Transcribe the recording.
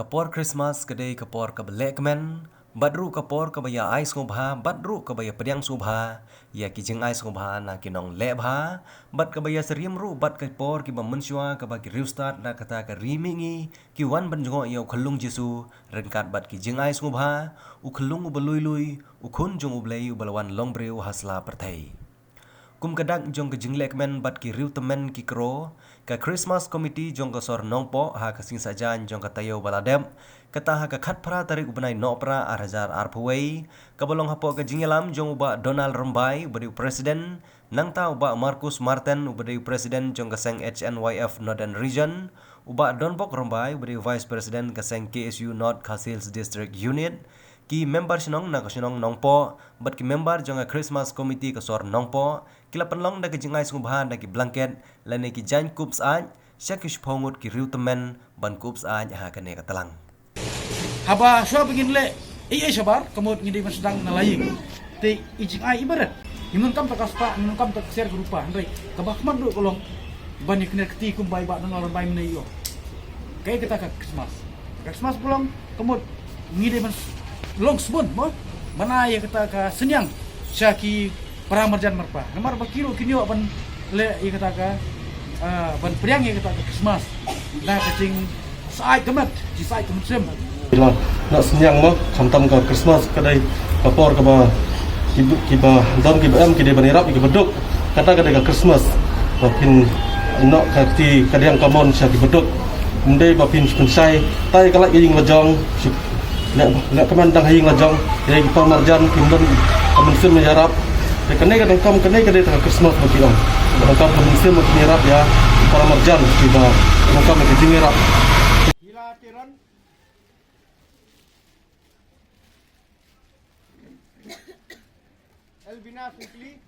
Kapor Christmas kedai kapor kabelek men, badru kapor kabaya ais ngobha, badru kabaya pediang subha, ya kijeng ais ngobha na kinong lebha, bad kabaya seriam ru bad kapor ki bamensua kabagi riustat na kata ka rimingi, ki wan banjongo ya ukhalung Jesu, renkat bad kijeng ais ngobha, ukhalung ubelui-lui, ukhun jong ublei ubalawan longbreu hasla pertai. Kum kadak jong ke jinglek men bat ki riu temen ki kro ka Christmas committee jong ka sor nongpo ha ka sing sajan jong ka tayo baladem kata ha ka khat pra tarik ubenai no pra arhajar arpuwei ka bolong hapo ka jingelam jong uba Donald Rombai ubadi presiden nang ta uba Marcus Martin ubadi presiden jong ka seng HNYF Northern Region uba Donbok Rombai ubadi vice president ka seng KSU North Khasils District Unit ki member sinong na kasinong nongpo bat ki member jong Christmas committee ka sor nongpo kila penlong da ki jingai sungbahan da ki blanket lane ki jan kups aj syakish pongut ki riu temen ban kups aj ha kane ka telang haba swa begin le sabar kemud ngidi mas sedang nalaying te ijingai ibarat imun kam takas pa imun kam tak share grupa ndai kabah man do kolong bani kene keti kum bai ba nang orang bai mene yo kay kita ka Christmas pulang kemud ngidi mas long spoon mo mana ya kata ka senyang syaki paramarjan marpa namar bakiro kinyo ban le ya kata ka ban priang ya kata ka Christmas na kacing saai kemat ji saai kemat sem bila nak senyang mo samtam ka Christmas kadai kapor ka ba kiba dam kiba am kide banirap ki beduk kata kadai ka Christmas bapin nok kati kadang kamon syaki beduk mendai bapin pensai tai kalak ying lajong nak kemandang haying lajong dari pamarjan kimbon kemensun menyarap kenai kadang kam kenai kadai tengah Christmas bagi om kadang kam kemensun menyarap ya pamarjan tiba kam ke jingerap gila tiron Elvina Fikli